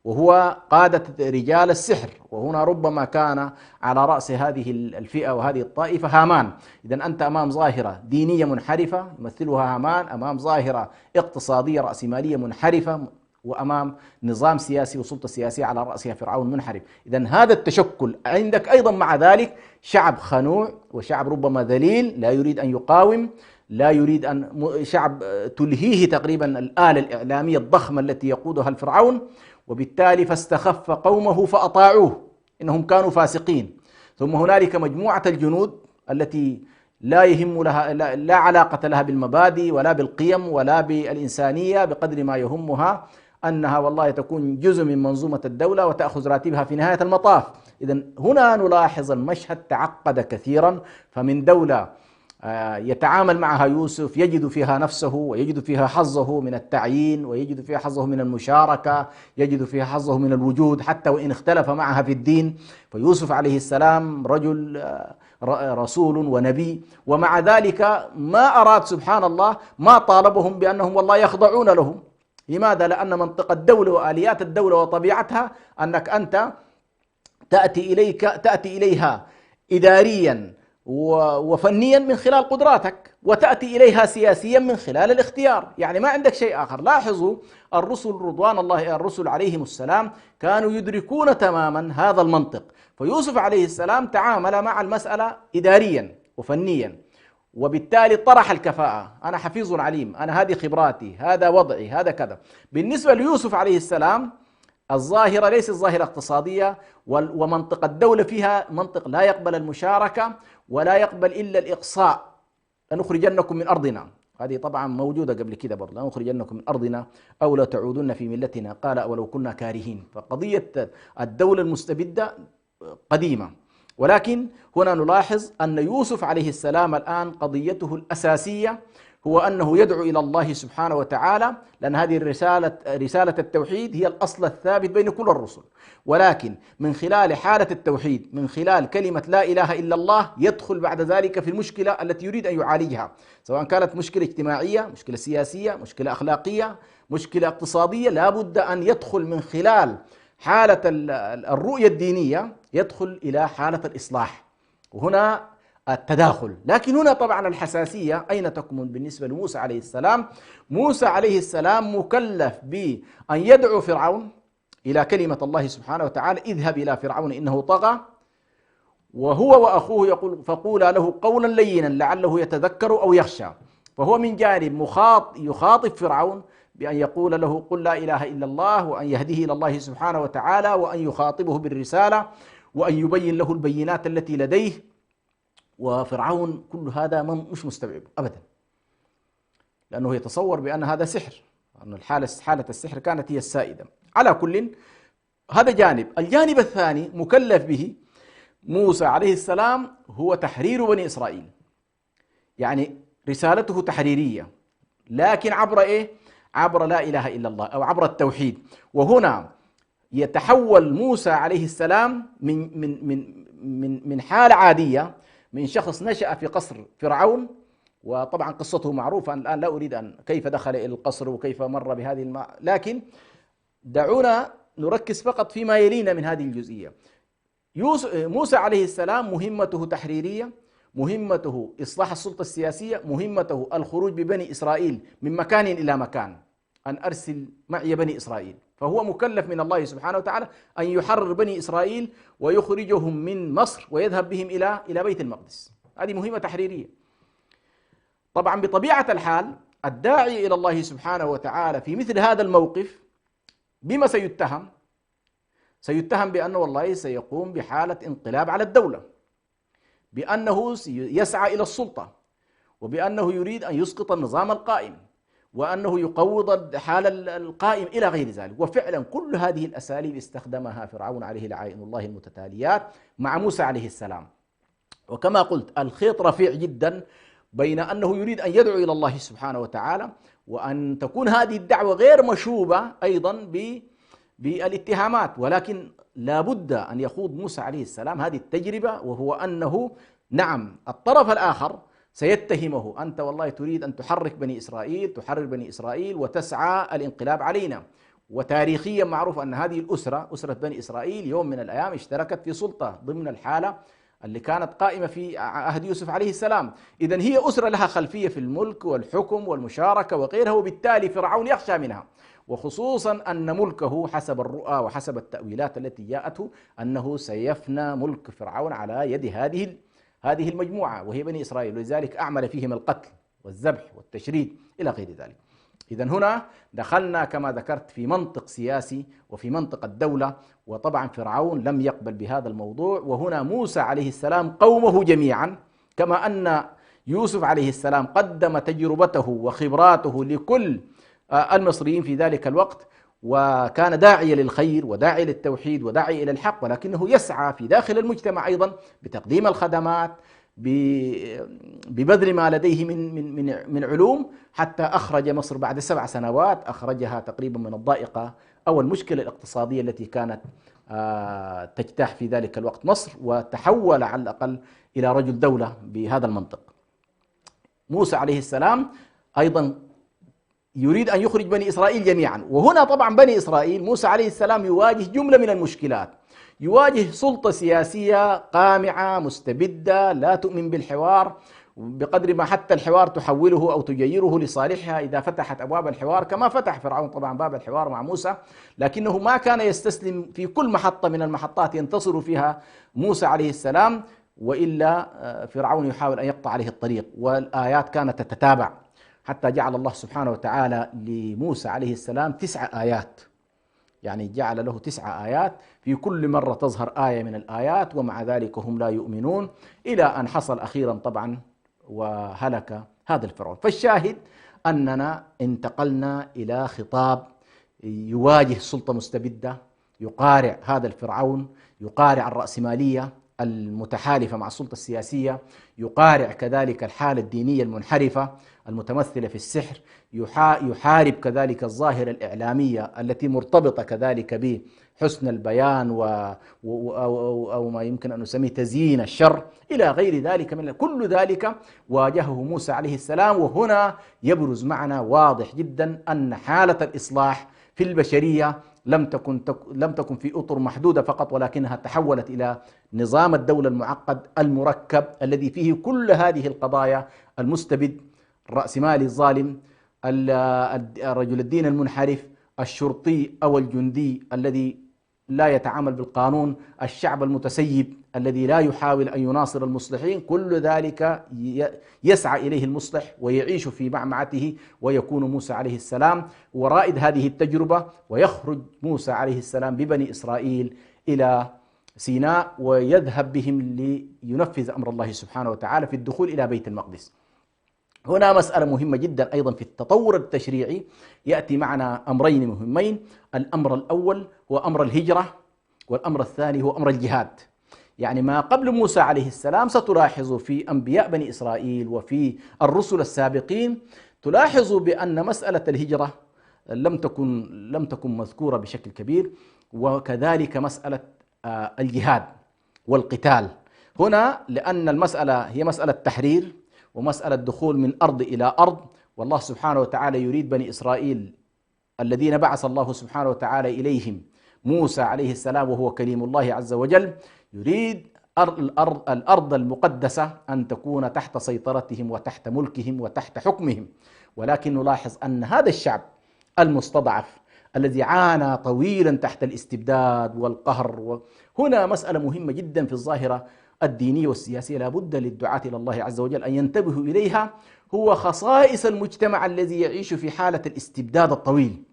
Speaker 2: وهو قادة رجال السحر. وهنا ربما كان على رأس هذه الفئة وهذه الطائفة هامان. إذن أنت أمام ظاهرة دينية منحرفة يمثلها هامان، أمام ظاهرة اقتصادية رأسمالية منحرفة، وأمام نظام سياسي وسلطة سياسية على رأسها فرعون منحرف. إذن هذا التشكل عندك أيضا مع ذلك شعب خنوع، وشعب ربما ذليل لا يريد أن يقاوم، لا يريد أن شعب تلهيه تقريبا الآلة الإعلامية الضخمة التي يقودها الفرعون، وبالتالي فاستخف قومه فأطاعوه، إنهم كانوا فاسقين. ثم هنالك مجموعة الجنود التي لا يهم لها لا علاقة لها بالمبادئ ولا بالقيم ولا بالإنسانية بقدر ما يهمها أنها والله تكون جزء من منظومة الدولة وتأخذ راتبها في نهاية المطاف. إذن هنا نلاحظ المشهد تعقد كثيرا، فمن دولة يتعامل معها يوسف يجد فيها نفسه ويجد فيها حظه من التعيين ويجد فيها حظه من المشاركة، يجد فيها حظه من الوجود حتى وإن اختلف معها في الدين. فيوسف عليه السلام رجل رسول ونبي، ومع ذلك ما أراد سبحان الله، ما طالبهم بأنهم والله يخضعون لهم. لماذا؟ لأن منطق الدولة وآليات الدولة وطبيعتها أنك أنت تأتي إليها إداريا وفنيا من خلال قدراتك، وتأتي إليها سياسيا من خلال الاختيار. يعني ما عندك شيء آخر. لاحظوا الرسل رضوان الله الرسل عليهم السلام كانوا يدركون تماما هذا المنطق. فيوسف عليه السلام تعامل مع المسألة إداريا وفنيا، وبالتالي طرح الكفاءة. أنا حفيظ عليم، أنا هذه خبراتي، هذا وضعي، هذا كذا. بالنسبة ليوسف عليه السلام الظاهرة ليست ظاهرة اقتصادية، ومنطق الدولة فيها منطق لا يقبل المشاركة ولا يقبل إلا الإقصاء. لنخرجنكم من أرضنا، هذه طبعا موجودة قبل كده برضه، لنخرجنكم من أرضنا أو لا تعودن في ملتنا قال أولو كنا كارهين. فقضية الدولة المستبدة قديمة، ولكن هنا نلاحظ أن يوسف عليه السلام الآن قضيته الأساسية هو أنه يدعو إلى الله سبحانه وتعالى، لأن هذه رسالة التوحيد هي الأصل الثابت بين كل الرسل. ولكن من خلال حالة التوحيد، من خلال كلمة لا إله إلا الله، يدخل بعد ذلك في المشكلة التي يريد أن يعالجها، سواء كانت مشكلة اجتماعية، مشكلة سياسية، مشكلة أخلاقية، مشكلة اقتصادية. لا بد أن يدخل من خلال حالة الرؤية الدينية، يدخل إلى حالة الإصلاح، وهنا التداخل. لكن هنا طبعا الحساسية أين تكمن بالنسبة لموسى عليه السلام؟ موسى عليه السلام مكلف بأن يدعو فرعون إلى كلمة الله سبحانه وتعالى: اذهب إلى فرعون إنه طغى، وهو وأخوه يقول فقولا له قولا لينا لعله يتذكر أو يخشى. فهو من جانب يخاطب فرعون بأن يقول له قل لا إله إلا الله، وأن يهديه إلى الله سبحانه وتعالى، وأن يخاطبه بالرسالة، وأن يبين له البينات التي لديه. وفرعون كل هذا مش مستوعب أبدا، لأنه يتصور بأن هذا سحر، أن حالة السحر كانت هي السائدة. على كل هذا جانب. الجانب الثاني مكلف به موسى عليه السلام هو تحرير بني إسرائيل. يعني رسالته تحريرية، لكن عبر إيه؟ عبر لا إله إلا الله أو عبر التوحيد. وهنا يتحول موسى عليه السلام من حالة عادية، من شخص نشأ في قصر فرعون، وطبعا قصته معروفة الآن، لا أريد أن كيف دخل إلى القصر وكيف مر بهذه لكن دعونا نركز فقط فيما يلينا من هذه الجزئية. موسى عليه السلام مهمته تحريرية، مهمته إصلاح السلطة السياسية، مهمته الخروج ببني إسرائيل من مكان إلى مكان، أن أرسل معي بني إسرائيل. فهو مكلف من الله سبحانه وتعالى أن يحرر بني إسرائيل ويخرجهم من مصر ويذهب بهم إلى بيت المقدس. هذه مهمة تحريرية. طبعا بطبيعة الحال الداعي إلى الله سبحانه وتعالى في مثل هذا الموقف بما سيتهم؟ سيتهم بأنه والله سيقوم بحالة انقلاب على الدولة، بأنه يسعى إلى السلطة، وبأنه يريد أن يسقط النظام القائم، وأنه يقوض حال القائم إلى غير ذلك. وفعلا كل هذه الأساليب استخدمها فرعون عليه لعائن الله المتتاليات مع موسى عليه السلام. وكما قلت الخيط رفيع جدا بين أنه يريد أن يدعو إلى الله سبحانه وتعالى، وأن تكون هذه الدعوة غير مشوبة أيضا بالاتهامات، ولكن لا بد أن يخوض موسى عليه السلام هذه التجربة، وهو أنه نعم الطرف الآخر سيتهمه: أنت والله تريد أن تحرك بني إسرائيل، تحرر بني إسرائيل وتسعى الانقلاب علينا. وتاريخيا معروف أن هذه الأسرة، أسرة بني إسرائيل، يوم من الأيام اشتركت في سلطة ضمن الحالة اللي كانت قائمة في عهد يوسف عليه السلام. إذن هي أسرة لها خلفية في الملك والحكم والمشاركة وغيرها، وبالتالي فرعون يخشى منها، وخصوصا أن ملكه حسب الرؤى وحسب التأويلات التي جاءته أنه سيفنى ملك فرعون على يد هذه المجموعة وهي بني إسرائيل، ولذلك أعمل فيهم القتل والذبح والتشريد إلى غير ذلك. إذن هنا دخلنا كما ذكرت في منطق سياسي وفي منطق الدولة، وطبعا فرعون لم يقبل بهذا الموضوع. وهنا موسى عليه السلام قومه جميعا، كما أن يوسف عليه السلام قدم تجربته وخبراته لكل المصريين في ذلك الوقت، وكان داعية للخير وداعية للتوحيد وداعية إلى الحق، ولكنه يسعى في داخل المجتمع أيضا بتقديم الخدمات، ببذل ما لديه من علوم، حتى أخرج مصر بعد 7 سنوات، أخرجها تقريبا من الضائقة أو المشكلة الاقتصادية التي كانت تجتاح في ذلك الوقت مصر، وتحول على الأقل إلى رجل دولة بهذا المنطق. موسى عليه السلام أيضا يريد أن يخرج بني إسرائيل جميعا، وهنا طبعا بني إسرائيل موسى عليه السلام يواجه جملة من المشكلات. يواجه سلطة سياسية قامعة مستبدة لا تؤمن بالحوار، بقدر ما حتى الحوار تحوله أو تجيره لصالحها إذا فتحت أبواب الحوار، كما فتح فرعون طبعا باب الحوار مع موسى، لكنه ما كان يستسلم في كل محطة من المحطات ينتصر فيها موسى عليه السلام، وإلا فرعون يحاول أن يقطع عليه الطريق. والآيات كانت تتتابع حتى جعل الله سبحانه وتعالى لموسى عليه السلام 9 آيات، يعني جعل له 9 آيات، في كل مرة تظهر آية من الآيات، ومع ذلك هم لا يؤمنون، إلى أن حصل أخيرا طبعا وهلك هذا الفرعون. فالشاهد أننا انتقلنا إلى خطاب يواجه سلطة مستبدة، يقارع هذا الفرعون، يقارع الرأسمالية المتحالفة مع السلطة السياسية، يقارع كذلك الحالة الدينية المنحرفة المتمثلة في السحر، يحارب كذلك الظاهرة الإعلامية التي مرتبطة كذلك بحسن البيان أو ما يمكن أن نسميه تزيين الشر إلى غير ذلك من كل ذلك واجهه موسى عليه السلام. وهنا يبرز معنا واضح جدا أن حالة الإصلاح في البشرية لم تكن في أطر محدودة فقط، ولكنها تحولت إلى نظام الدولة المعقد المركب الذي فيه كل هذه القضايا: المستبد، الرأسمالي الظالم، رجل الدين المنحرف، الشرطي أو الجندي الذي لا يتعامل بالقانون، الشعب المتسيب الذي لا يحاول أن يناصر المصلحين. كل ذلك يسعى إليه المصلح ويعيش في معمعته، ويكون موسى عليه السلام ورائد هذه التجربة، ويخرج موسى عليه السلام ببني إسرائيل إلى سيناء ويذهب بهم لينفذ أمر الله سبحانه وتعالى في الدخول إلى بيت المقدس. هنا مسألة مهمة جدا أيضا في التطور التشريعي، يأتي معنا أمرين مهمين: الأمر الأول هو أمر الهجرة، والأمر الثاني هو أمر الجهاد. يعني ما قبل موسى عليه السلام ستلاحظ في أنبياء بني إسرائيل وفي الرسل السابقين، تلاحظ بأن مسألة الهجرة لم تكن مذكورة بشكل كبير، وكذلك مسألة الجهاد والقتال. هنا لأن المسألة هي مسألة تحرير ومسألة دخول من أرض إلى أرض، والله سبحانه وتعالى يريد بني إسرائيل الذين بعث الله سبحانه وتعالى إليهم موسى عليه السلام وهو كليم الله عز وجل، يريد الأرض المقدسة أن تكون تحت سيطرتهم وتحت ملكهم وتحت حكمهم. ولكن نلاحظ أن هذا الشعب المستضعف الذي عانى طويلا تحت الاستبداد والقهر، هنا مسألة مهمة جدا في الظاهرة الدينية والسياسية لا بد للدعاة إلى الله عز وجل أن ينتبهوا إليها، هو خصائص المجتمع الذي يعيش في حالة الاستبداد الطويل.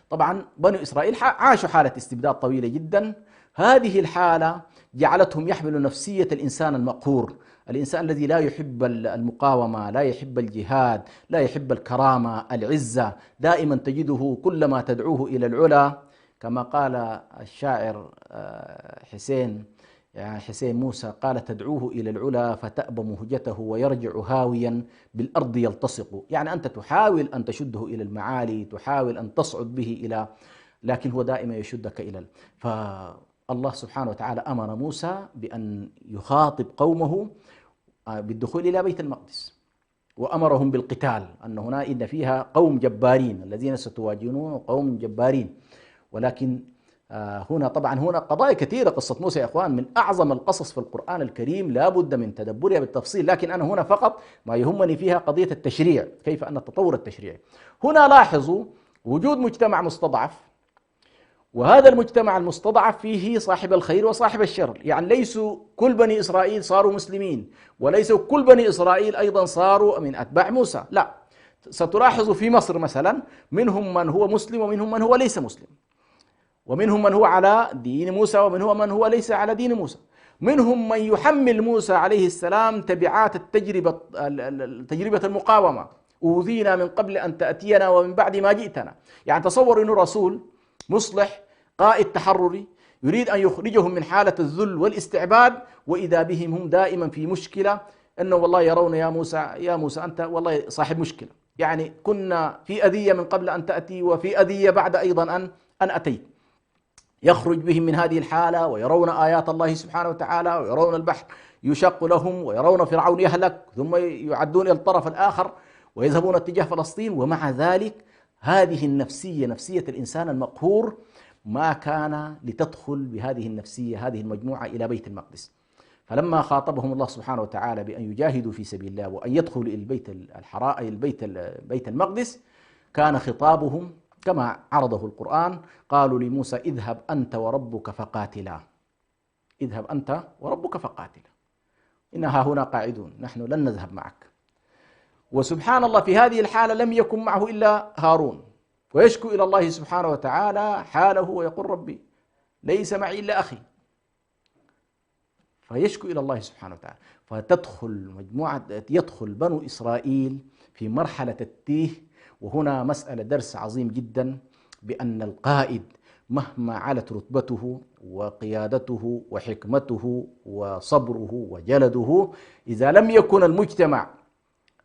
Speaker 2: طبعا بنو إسرائيل عاشوا حالة استبداد طويلة جدا، هذه الحالة جعلتهم يحملوا نفسية الإنسان المقهور، الإنسان الذي لا يحب المقاومة، لا يحب الجهاد، لا يحب الكرامة، العزة، دائما تجده كلما تدعوه إلى العلا، كما قال الشاعر حسين موسى، قال: تدعوه إلى العلا فتأبى مهجته ويرجع هاويا بالأرض يلتصق. يعني أنت تحاول أن تشده إلى المعالي، تحاول أن تصعد به لكن هو دائما يشدك فالله سبحانه وتعالى أمر موسى بأن يخاطب قومه بالدخول إلى بيت المقدس، وأمرهم بالقتال، أن هنا إن فيها قوم جبارين الذين ستواجهون قوم جبارين. ولكن هنا طبعا هنا قضايا كثيرة. قصة موسى يا إخوان من أعظم القصص في القرآن الكريم، لا بد من تدبرها بالتفصيل، لكن أنا هنا فقط ما يهمني فيها قضية التشريع، كيف أن التطور التشريعي. هنا لاحظوا وجود مجتمع مستضعف، وهذا المجتمع المستضعف فيه صاحب الخير وصاحب الشر، يعني ليسوا كل بني إسرائيل صاروا مسلمين، وليسوا كل بني إسرائيل أيضا صاروا من أتباع موسى، لا. ستلاحظوا في مصر مثلا منهم من هو مسلم ومنهم من هو ليس مسلم، ومنهم من هو على دين موسى ومنهم من هو ليس على دين موسى، منهم من يحمل موسى عليه السلام تبعات تجربة المقاومة، أوذينا من قبل أن تأتينا ومن بعد ما جئتنا. يعني تصور أنه رسول مصلح قائد تحرري يريد أن يخرجهم من حالة الذل والاستعباد، وإذا بهم هم دائما في مشكلة، أنه والله يرون يا موسى أنت والله صاحب مشكلة، يعني كنا في أذية من قبل أن تأتي وفي أذية بعد أيضا أن أتيت. يخرج بهم من هذه الحالة ويرون آيات الله سبحانه وتعالى، ويرون البحر يشق لهم، ويرون فرعون يهلك، ثم يعدون إلى الطرف الآخر ويذهبون اتجاه فلسطين. ومع ذلك هذه النفسية، نفسية الإنسان المقهور، ما كان لتدخل بهذه النفسية هذه المجموعة إلى بيت المقدس. فلما خاطبهم الله سبحانه وتعالى بأن يجاهدوا في سبيل الله وأن يدخلوا إلى بيت المقدس، كان خطابهم كما عرضه القرآن. قالوا لموسى اذهب أنت وربك فقاتلا، اذهب أنت وربك فقاتلا، إنها هنا قاعدون، نحن لن نذهب معك. وسبحان الله في هذه الحالة لم يكن معه إلا هارون، ويشكو إلى الله سبحانه وتعالى حاله ويقول ربي ليس معي إلا أخي، فيشكو إلى الله سبحانه وتعالى. يدخل بنو إسرائيل في مرحلة التيه. وهنا مسألة درس عظيم جدا، بأن القائد مهما علت رتبته وقيادته وحكمته وصبره وجلده، إذا لم يكن المجتمع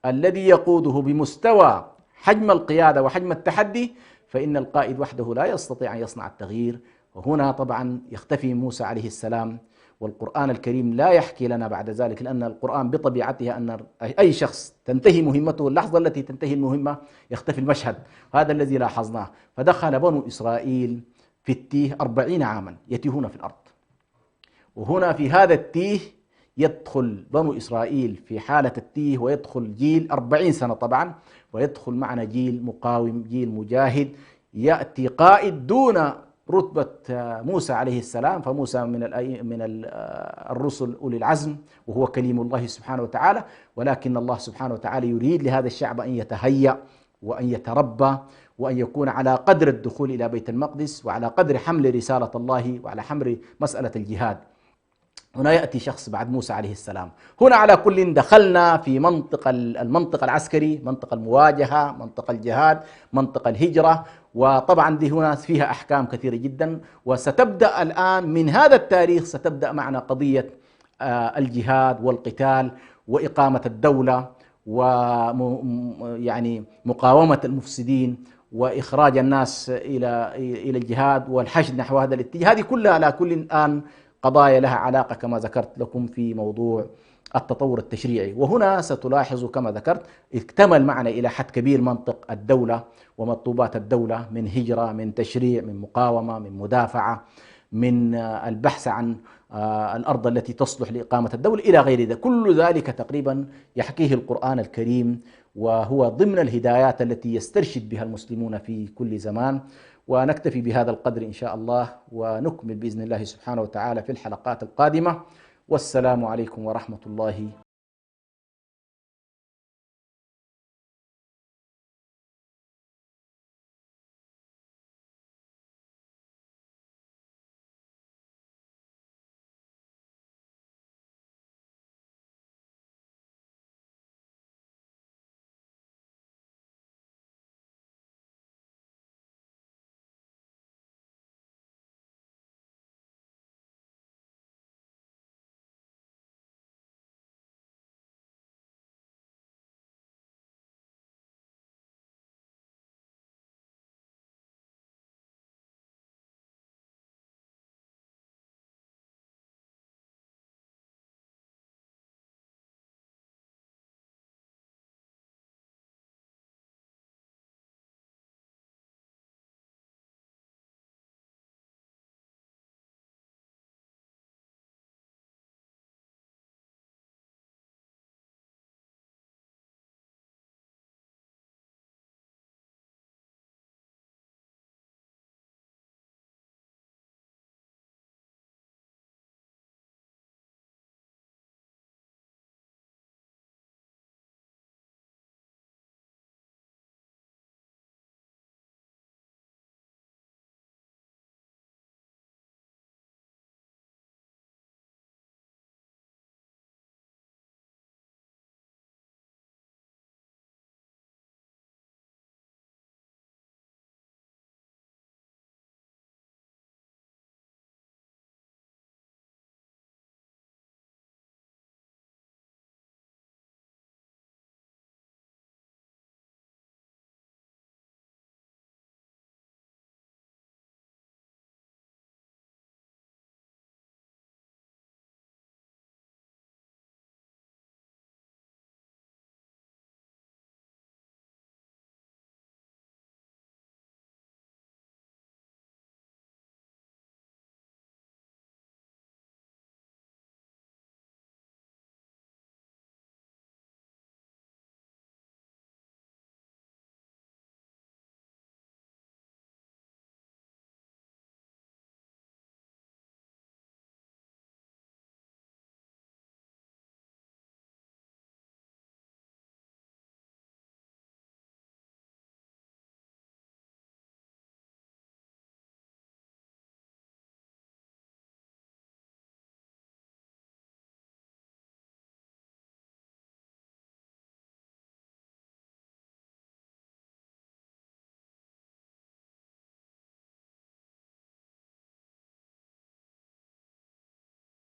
Speaker 2: الذي يقوده بمستوى حجم القيادة وحجم التحدي، فإن القائد وحده لا يستطيع أن يصنع التغيير. وهنا طبعا يختفي موسى عليه السلام، والقرآن الكريم لا يحكي لنا بعد ذلك، لأن القرآن بطبيعتها أن أي شخص تنتهي مهمته، اللحظة التي تنتهي المهمة يختفي المشهد، هذا الذي لاحظناه. فدخل بنو إسرائيل في التيه 40 عاما يتيهون في الأرض، وهنا في هذا التيه يدخل بنو إسرائيل في حالة التيه، ويدخل جيل 40 سنة طبعا، ويدخل معنا جيل مقاوم، جيل مجاهد، يأتي قائد دون رتبة موسى عليه السلام. فموسى من الرسل أولي العزم، وهو كليم الله سبحانه وتعالى، ولكن الله سبحانه وتعالى يريد لهذا الشعب أن يتهيأ وأن يتربى وأن يكون على قدر الدخول إلى بيت المقدس، وعلى قدر حمل رسالة الله، وعلى حمل مسألة الجهاد. هنا يأتي شخص بعد موسى عليه السلام. هنا على كل دخلنا في المنطق العسكري، منطق المواجهة، منطق الجهاد، منطق الهجرة. وطبعا دي هنا فيها أحكام كثيرة جدا. وستبدأ الآن من هذا التاريخ ستبدأ معنا قضية الجهاد والقتال وإقامة الدولة، ويعني مقاومة المفسدين، وإخراج الناس إلى الجهاد والحشد نحو هذا الاتجاه. هذه كلها على كل الآن قضايا لها علاقة كما ذكرت لكم في موضوع التطور التشريعي. وهنا ستلاحظوا كما ذكرت اكتمل معنا إلى حد كبير منطق الدولة ومطلوبات الدولة، من هجرة، من تشريع، من مقاومة، من مدافعة، من البحث عن الأرض التي تصلح لإقامة الدولة إلى غير ذلك. كل ذلك تقريبا يحكيه القرآن الكريم، وهو ضمن الهدايات التي يسترشد بها المسلمون في كل زمان. ونكتفي بهذا القدر إن شاء الله، ونكمل بإذن الله سبحانه وتعالى في الحلقات القادمة. والسلام عليكم ورحمة الله